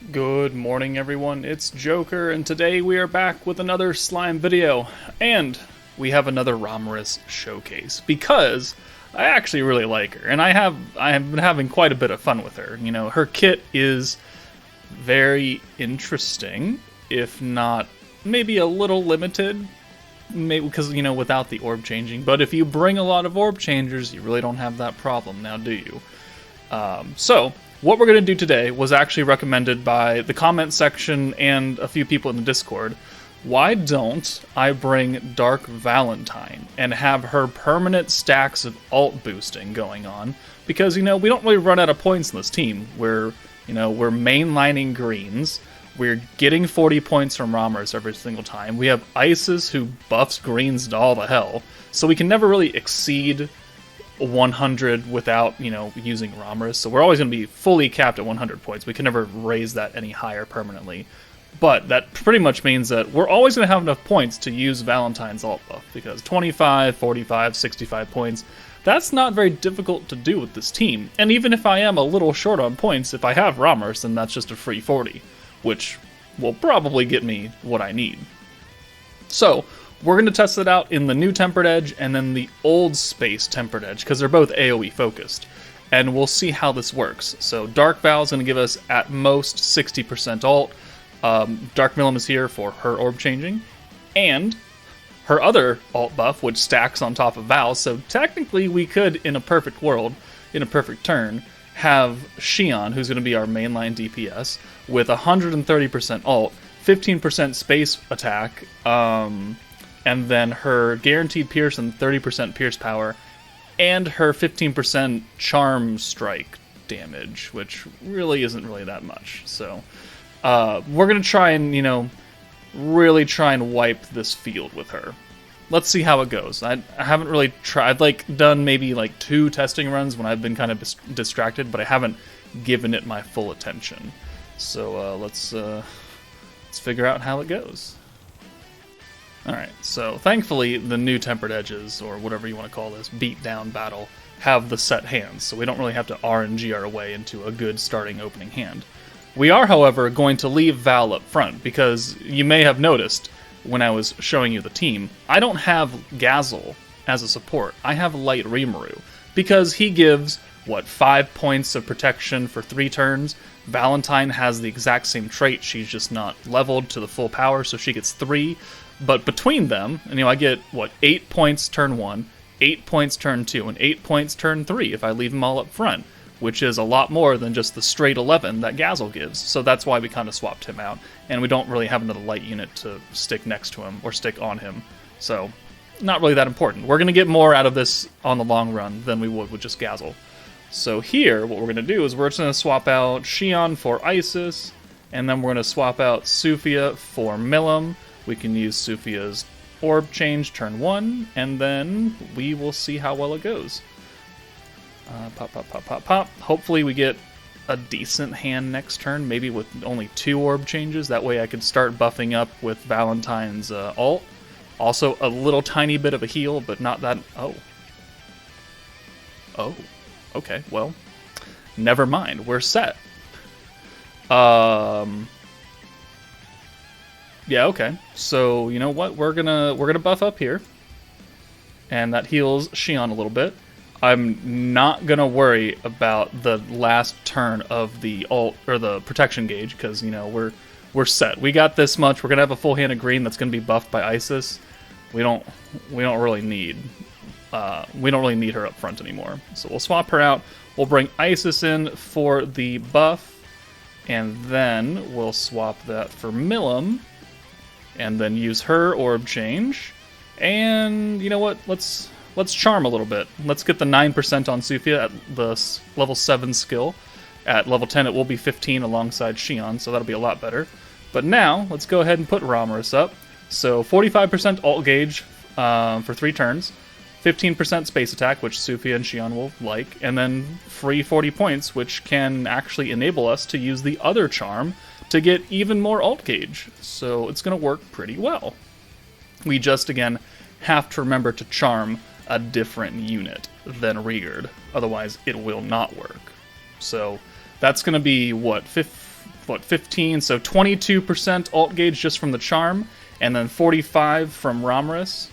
Good morning, everyone. It's Joker, and today we are back with another slime video. And we have another Ramaris showcase because I actually really like her, and I have been having quite a bit of fun with her. You know, her kit is very interesting, if not maybe a little limited, maybe because without the orb changing. But if you bring a lot of orb changers, you really don't have that problem now, do you? So what we're going to do today was actually recommended by the comment section and a few people in the Discord. Why don't I bring Dark Valentine and have her permanent stacks of alt boosting going on? Because, we don't really run out of points in this team. We're mainlining greens. We're getting 40 points from Ramers every single time. We have Isis who buffs greens to all the hell. So we can never really exceed 100 without, using Ramers. So we're always going to be fully capped at 100 points. We can never raise that any higher permanently. But that pretty much means that we're always going to have enough points to use Valentine's alt buff, because 25, 45, 65 points, that's not very difficult to do with this team. And even if I am a little short on points, if I have Ramers, then that's just a free 40, which will probably get me what I need. So we're going to test it out in the new Tempered Edge and then the old Space Tempered Edge, because they're both AoE focused. And we'll see how this works. So Dark Val is going to give us at most 60% alt. Dark Milim is here for her orb changing. And her other alt buff, which stacks on top of Val. So technically we could, in a perfect world, in a perfect turn, have Xion, who's going to be our mainline DPS, with 130% alt, 15% space attack, and then her guaranteed pierce and 30% pierce power, and her 15% charm strike damage, which really isn't really that much. So we're going to try and, really try and wipe this field with her. Let's see how it goes. I haven't really tried, done maybe 2 testing runs when I've been kind of distracted, but I haven't given it my full attention. So let's figure out how it goes. Alright, so thankfully the new Tempered Edges, or whatever you want to call this, beatdown battle, have the set hands, so we don't really have to RNG our way into a good starting opening hand. We are, however, going to leave Val up front, because you may have noticed when I was showing you the team, I don't have Gazel as a support. I have Light Rimuru, because he gives, 5 points of protection for 3 turns. Valentine has the exact same trait, she's just not leveled to the full power, so she gets 3. But between them, I get, 8 points turn 1, 8 points turn 2, and 8 points turn 3 if I leave them all up front, which is a lot more than just the straight 11 that Gazel gives. So that's why we kind of swapped him out, and we don't really have another light unit to stick next to him or stick on him. So not really that important. We're going to get more out of this on the long run than we would with just Gazel. So here, what we're going to do is we're just going to swap out Xion for Isis, and then we're going to swap out Sufia for Milim. We can use Sufia's orb change turn 1, and then we will see how well it goes. Pop, pop, pop, pop, pop. Hopefully we get a decent hand next turn, maybe with only 2 orb changes. That way I could start buffing up with Valentine's alt. Also, a little tiny bit of a heal, but not that... Oh. Okay, well, never mind. We're set. Yeah, okay. So, you know what? We're gonna buff up here. And that heals Xion a little bit. I'm not gonna worry about the last turn of the alt or the protection gauge, because we're set. We got this much. We're gonna have a full hand of green that's gonna be buffed by Isis. We don't really need her up front anymore. So we'll swap her out. We'll bring Isis in for the buff, and then we'll swap that for Milim, and then use her orb change. And you know what? Let's charm a little bit. Let's get the 9% on Sufia at the level 7 skill. At level 10 it will be 15 alongside Xion, so that'll be a lot better. But now, let's go ahead and put Ramaris up. So 45% alt gauge for 3 turns, 15% space attack, which Sufia and Xion will like, and then free 40 points, which can actually enable us to use the other charm to get even more alt gauge. So it's going to work pretty well. We just, again, have to remember to charm a different unit than Rigurd, otherwise it will not work. So that's going to be, what, what, 15, so 22% ult gauge just from the charm, and then 45 from Romris.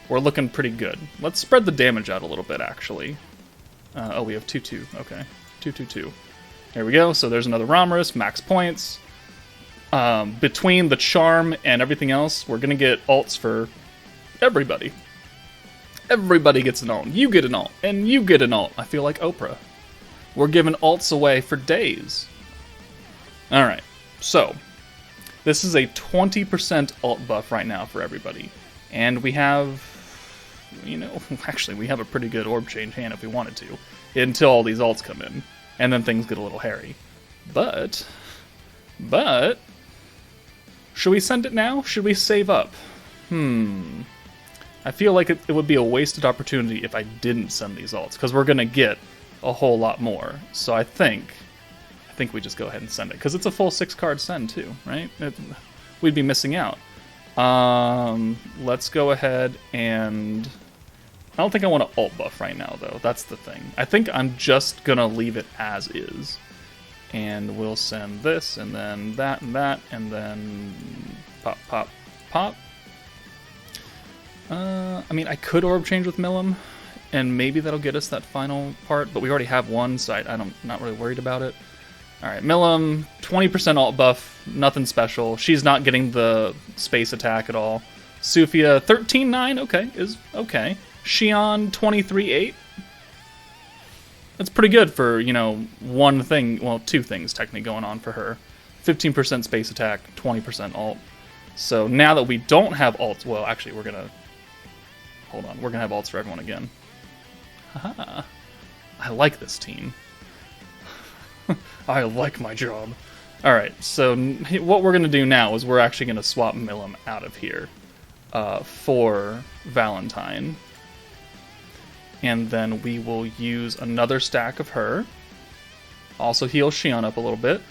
We're looking pretty good. Let's spread the damage out a little bit, actually. Oh, we have 2-2. Okay, 2-2-2. There we go. So there's another Romris, max points. Between the charm and everything else, we're gonna get ults for everybody. Everybody gets an ult. You get an ult, and you get an ult. I feel like Oprah. We're giving ults away for days. Alright, so this is a 20% ult buff right now for everybody. And we have, you know, actually we have a pretty good orb change hand if we wanted to, until all these ults come in. And then things get a little hairy. But, should we send it now? Should we save up? I feel like it would be a wasted opportunity if I didn't send these ults, because we're going to get a whole lot more. So I think we just go ahead and send it, because it's a full 6-card send too, right? We'd be missing out. Let's go ahead and... I don't think I want to ult buff right now, though. That's the thing. I think I'm just going to leave it as is. And we'll send this, and then that, and then pop, pop, pop. I mean, I could orb change with Milim, and maybe that'll get us that final part, but we already have one, so I'm not really worried about it. Alright, Milim, 20% ult buff, nothing special. She's not getting the space attack at all. Sufia, 13-9, okay, is okay. Xion, 23-8. That's pretty good for, you know, one thing, well, two things technically going on for her. 15% space attack, 20% ult. So now that we don't have ults, well, actually, we're gonna... Hold on, we're gonna have ults for everyone again. Haha. I like this team. I like my job. Alright, so what we're gonna do now is we're actually gonna swap Milim out of here for Valentine. And then we will use another stack of her. Also heal Xion up a little bit.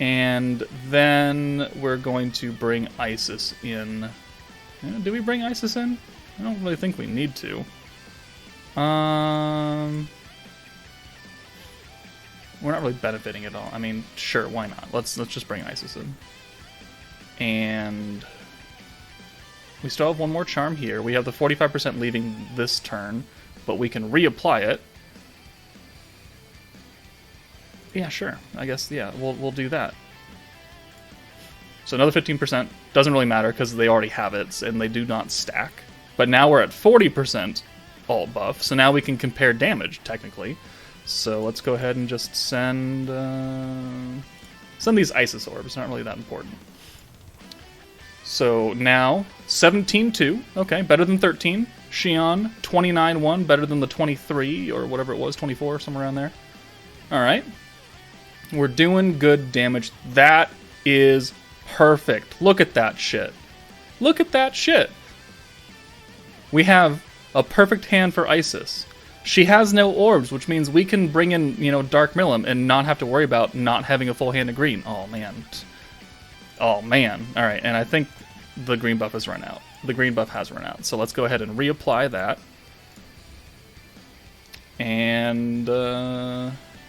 And then we're going to bring Isis in. Did we bring Isis in? I don't really think we need to. We're not really benefiting at all. I mean, sure, why not? Let's just bring Isis in. And we still have one more charm here. We have the 45% leaving this turn, but we can reapply it. Yeah, sure. I guess, yeah, we'll do that. So another 15%. Doesn't really matter because they already have it, and they do not stack. But now we're at 40% ult buff, so now we can compare damage, technically. So let's go ahead and just send these Isis orbs. Not really that important. So now, 17-2. Okay, better than 13. Xion, 29-1. Better than the 23, or whatever it was, 24, somewhere around there. Alright. We're doing good damage. That is perfect. Look at that shit. Look at that shit. We have a perfect hand for Isis. She has no orbs, which means we can bring in, you know, Dark Milim and not have to worry about not having a full hand of green. Oh, man. Oh, man. Alright, and I think the green buff has run out. The green buff has run out. So let's go ahead and reapply that. And,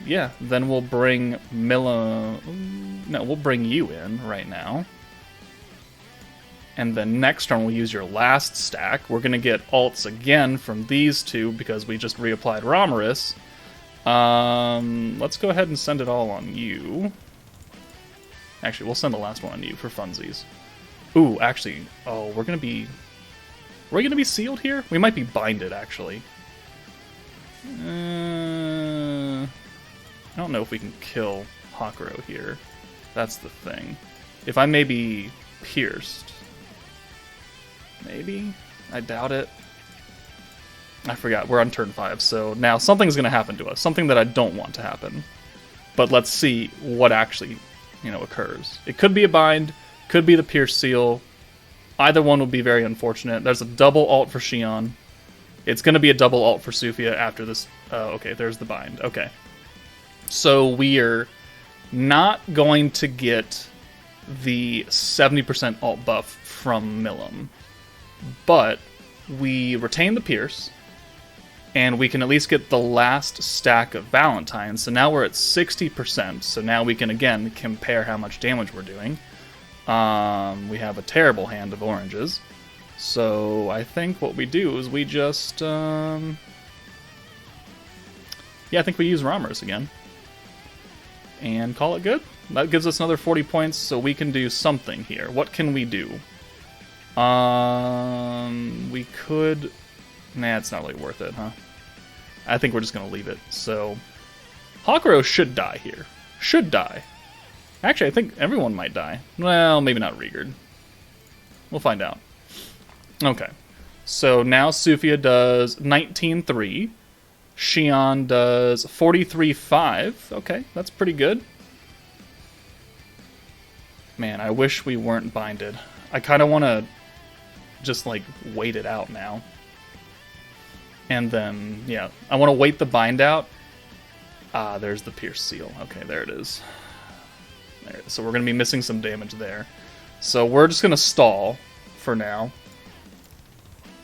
yeah, then we'll bring Milim... No, we'll bring you in right now. And then next turn we'll use your last stack. We're going to get ults again from these two because we just reapplied Romulus. Let's go ahead and send it all on you. Actually, we'll send the last one on you for funsies. Ooh, actually, oh, we're going to be... Are we going to be sealed here? We might be binded, actually. I don't know if we can kill Hakuro here. That's the thing. If I may be pierced... Maybe? I doubt it. I forgot. We're on turn 5, so now something's going to happen to us. Something that I don't want to happen. But let's see what actually, you know, occurs. It could be a bind, could be the pierce seal. Either one would be very unfortunate. There's a double ult for Xion. It's going to be a double ult for Sufia after this. Okay, there's the bind. Okay. So we're not going to get the 70% ult buff from Milim. But we retain the pierce, and we can at least get the last stack of Valentine. So now we're at 60%, so now we can again compare how much damage we're doing. We have a terrible hand of oranges, so I think what we do is we just yeah, I think we use Ramers again and call it good. That gives us another 40 points, so we can do something here. What can we do? We could... Nah, it's not really worth it, huh? I think we're just going to leave it. So, Hakuro should die here. Should die. Actually, I think everyone might die. Well, maybe not Rigard. We'll find out. Okay. So now Sufia does 19-3. Shion does 43-5. Okay, that's pretty good. Man, I wish we weren't binded. I kind of want to just, like, wait it out now. And then, yeah, I want to wait the bind out. Ah, there's the Pierce Seal. Okay, there it is. There. So we're going to be missing some damage there. So we're just going to stall for now.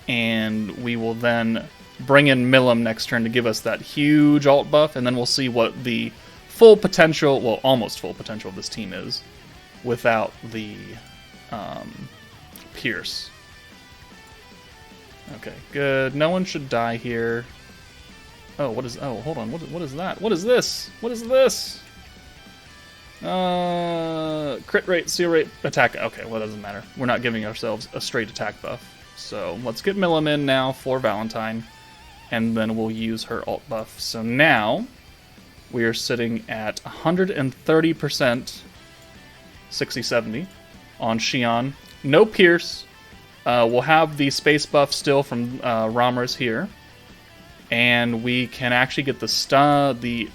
And we will then bring in Milim next turn to give us that huge alt buff, and then we'll see what the full potential, well, almost full potential of this team is without the Pierce. Okay, good. No one should die here. Oh, what is... Oh, hold on. What is that? What is this? What is this? Crit rate, seal rate, attack. Okay, well, that doesn't matter. We're not giving ourselves a straight attack buff. So let's get Milim in now for Valentine, and then we'll use her alt buff. So now we are sitting at 130%, 60-70 on Shion. No Pierce. We'll have the space buff still from Ramers here, and we can actually get the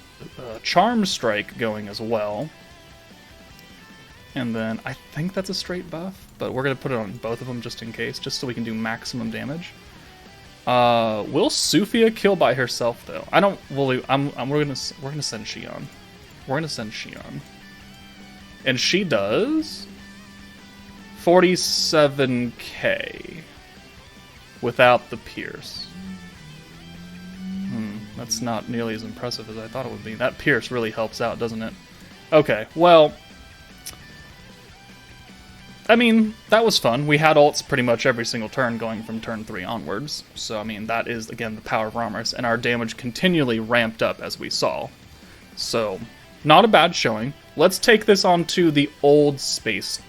Charm Strike going as well. And then I think that's a straight buff, but we're gonna put it on both of them just in case, just so we can do maximum damage. Will Sufia kill by herself though? I don't. We're gonna send Shion. We're gonna send Shion, and she does 47k without the Pierce. That's not nearly as impressive as I thought it would be. That Pierce really helps out, doesn't it? Okay, well, I mean, that was fun. We had ults pretty much every single turn going from turn 3 onwards. So, I mean, that is, again, the power of Ramers, and our damage continually ramped up as we saw. So, not a bad showing. Let's take this on to the old space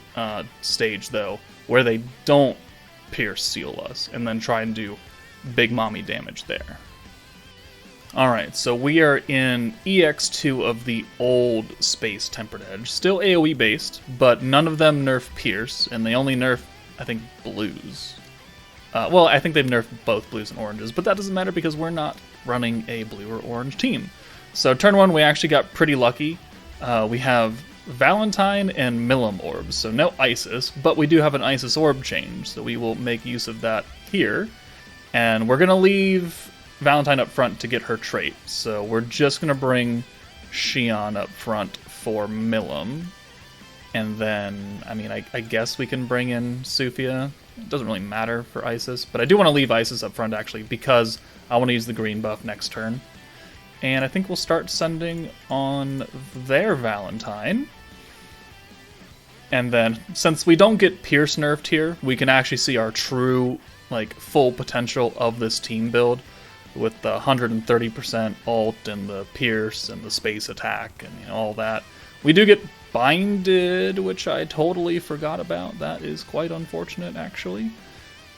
stage, though, where they don't Pierce Seal us, and then try and do big mommy damage there. Alright, so we are in EX2 of the old Space Tempered Edge. Still AoE based, but none of them nerf Pierce, and they only nerf, I think, blues. Well, I think they've nerfed both blues and oranges, but that doesn't matter because we're not running a blue or orange team. So turn 1, we actually got pretty lucky. We have Valentine and Milim orbs, so no Isis, but we do have an Isis orb change, so we will make use of that here. And we're going to leave Valentine up front to get her trait, so we're just going to bring Shion up front for Milim. And then, I mean, I guess we can bring in Sufia. It doesn't really matter for Isis, but I do want to leave Isis up front, actually, because I want to use the green buff next turn. And I think we'll start sending on their Valentine. And then, since we don't get Pierce nerfed here, we can actually see our true, like, full potential of this team build with the 130% ult and the Pierce and the space attack and, you know, all that. We do get binded, which I totally forgot about. That is quite unfortunate, actually.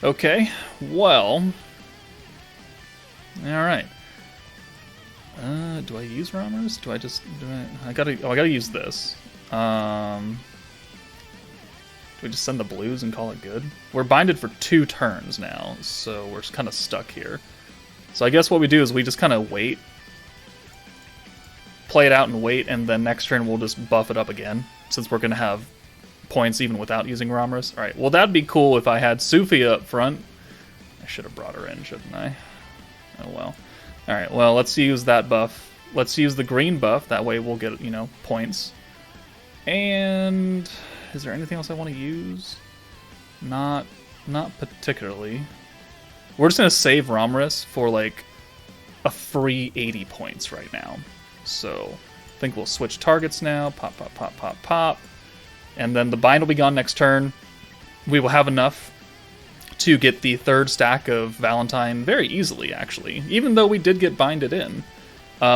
Okay, well, alright. Do I use Ramers? I gotta use this. Do we just send the blues and call it good? We're binded for 2 turns now, so we're kind of stuck here. So I guess what we do is we just kind of wait. Play it out and wait, and then next turn we'll just buff it up again, since we're going to have points even without using Ramers. Alright, well that'd be cool if I had Sufia up front. I should have brought her in, shouldn't I? Oh well. Alright, well let's use that buff. Let's use the green buff, that way we'll get, you know, points. And is there anything else I want to use? Not particularly. We're just going to save Ramres for, like, a free 80 points right now. So I think we'll switch targets now. Pop, pop, pop, pop, pop. And then the bind will be gone next turn. We will have enough to get the third stack of Valentine very easily, actually, even though we did get binded in.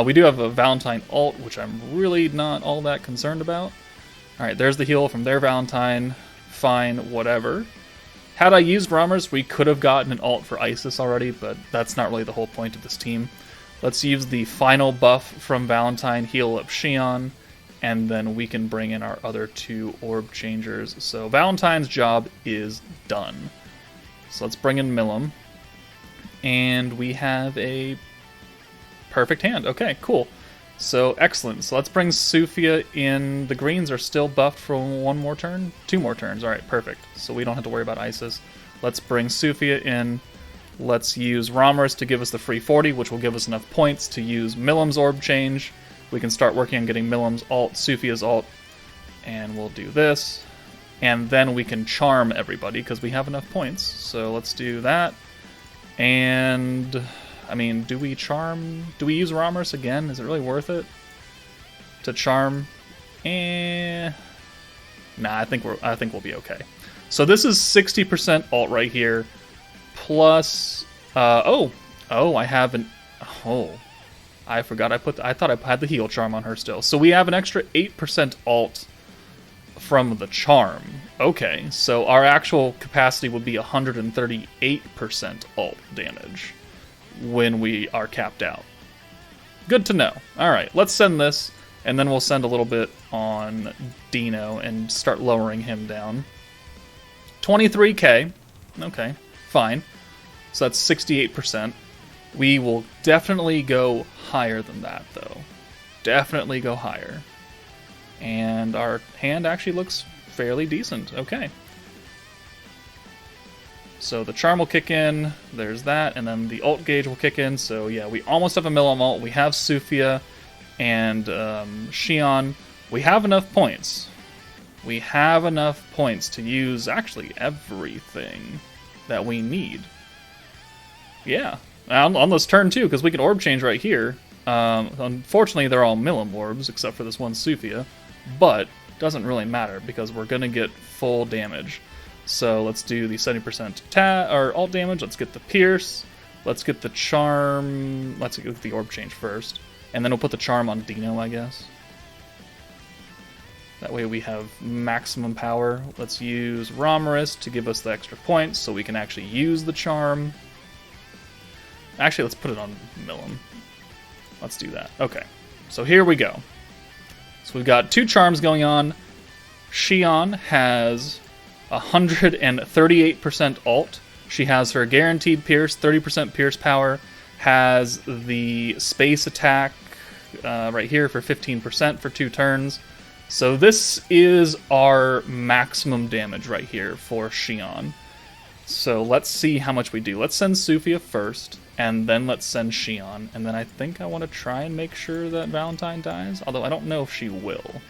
We do have a Valentine ult, which I'm really not all that concerned about. Alright, there's the heal from their Valentine. Fine, whatever. Had I used Rammers, we could have gotten an ult for Isis already, but that's not really the whole point of this team. Let's use the final buff from Valentine, heal up Xion, and then we can bring in our other 2 orb changers. So Valentine's job is done. So let's bring in Milim. And we have a perfect hand. Okay, cool. So excellent. So let's bring Sufia in. The greens are still buffed for 1 more turn? 2 more turns. Alright, perfect. So we don't have to worry about Isis. Let's bring Sufia in. Let's use Rammers to give us the free 40, which will give us enough points to use Milim's orb change. We can start working on getting Milim's ult, Sufia's ult, and we'll do this. And then we can charm everybody, because we have enough points. So let's do that. And, I mean, do we charm? Do we use Rammers again? Is it really worth it to charm? Nah, I think we'll be okay. So this is 60% ult right here, plus, I have an, I forgot I thought I had the heal charm on her still. So we have an extra 8% ult from the charm. Okay, so our actual capacity would be 138% ult damage when we are capped out. Good to know. Alright, let's send this, and then we'll send a little bit on Dino and start lowering him down. 23k. Okay, fine. So that's 68%. We will definitely go higher than that, though. Definitely go higher. And our hand actually looks fairly decent. Okay. So the charm will kick in. There's that. And then the ult gauge will kick in. So yeah, we almost have a Milim ult. We have Sufia and Xion. We have enough points. We have enough points to use actually everything that we need. Yeah. On this turn too, because we can orb change right here. Unfortunately, they're all Milim orbs, except for this one Sufia. But doesn't really matter, because we're going to get full damage. So let's do the 70% or ult damage. Let's get the Pierce. Let's get the Charm. Let's get the orb change first. And then we'll put the Charm on Dino, I guess. That way we have maximum power. Let's use Ramirez to give us the extra points so we can actually use the Charm. Actually, let's put it on Milim. Let's do that. Okay, so here we go. So we've got 2 charms going on. Xion has 138% ult. She has her guaranteed pierce, 30% pierce power. Has the space attack right here for 15% for 2 turns. So this is our maximum damage right here for Xion. So let's see how much we do. Let's send Sufia first, and then let's send Xion. And then I think I want to try and make sure that Valentine dies, although I don't know if she will.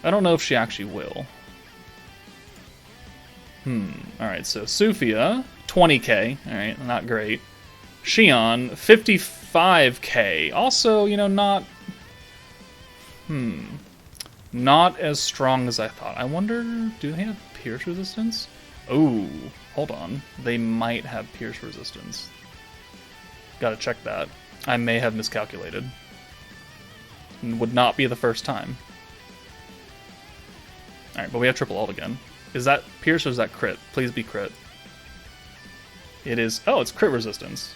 I don't know if she actually will. Alright, so Sufia, 20k. Alright, not great. Xion, 55k. Also, you know, not as strong as I thought. I wonder, do they have pierce resistance? Ooh, hold on. They might have pierce resistance. Gotta check that. I may have miscalculated. Would not be the first time. Alright, but we have triple ult again. Is that pierce or is that crit? Please be crit. It is... Oh, it's crit resistance.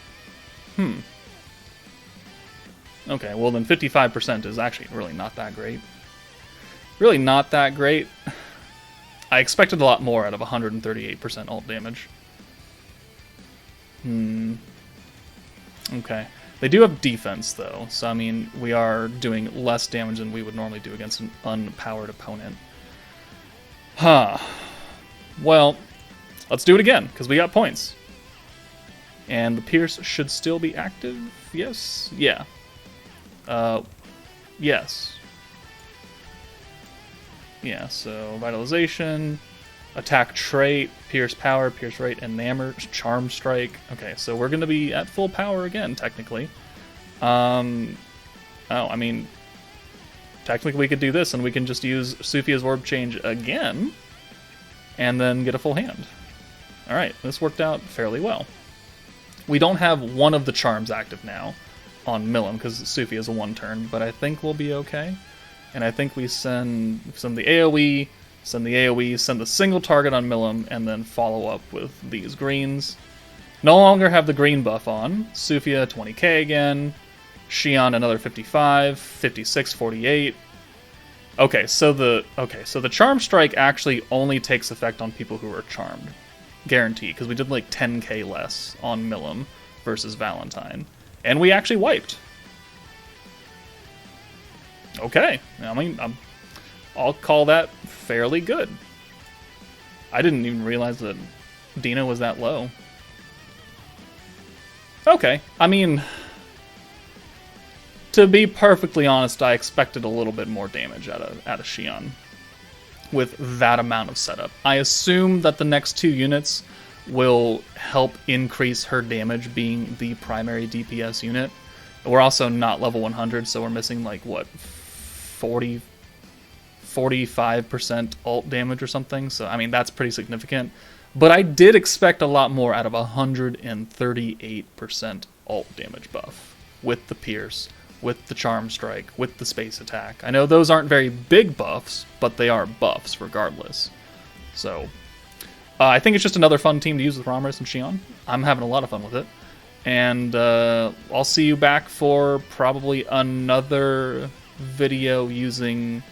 Okay, well then 55% is actually really not that great. Really not that great. I expected a lot more out of 138% ult damage. Okay. They do have defense, though, so I mean, we are doing less damage than we would normally do against an unpowered opponent. Well, let's do it again, because we got points. And the Pierce should still be active? Yes? Yeah. Yes. Yeah, so Vitalization, Attack Trait, Pierce Power, Pierce Rate, Enamor, Charm Strike. Okay, so we're going to be at full power again, technically. Oh, I mean, technically we could do this, and we can just use Sufia's Orb Change again, and then get a full hand. Alright, this worked out fairly well. We don't have one of the charms active now on Milim, because Sufia is a 1-turn, but I think we'll be okay. And I think we send the AoE, send the single target on Milim, and then follow up with these greens. No longer have the green buff on. Sufia, 20k again. Xion, another 55, 56, 48. Okay, so the Charm Strike actually only takes effect on people who are charmed. Guaranteed, because we did like 10k less on Milim versus Valentine. And we actually wiped. Okay, I mean, I'll call that fairly good. I didn't even realize that Dina was that low. Okay, I mean, to be perfectly honest, I expected a little bit more damage out of Xion with that amount of setup. I assume that the next 2 units will help increase her damage being the primary DPS unit. We're also not level 100, so we're missing like, what, 45% ult damage or something. So, I mean, that's pretty significant. But I did expect a lot more out of 138% ult damage buff with the Pierce, with the Charm Strike, with the Space Attack. I know those aren't very big buffs, but they are buffs regardless. So, I think it's just another fun team to use with Ramris and Xion. I'm having a lot of fun with it. And I'll see you back for probably another video using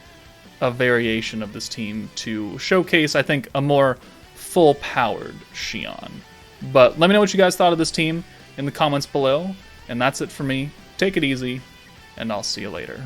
a variation of this team to showcase, I think, a more full-powered Xion. But let me know what you guys thought of this team in the comments below. And that's it for me. Take it easy, and I'll see you later.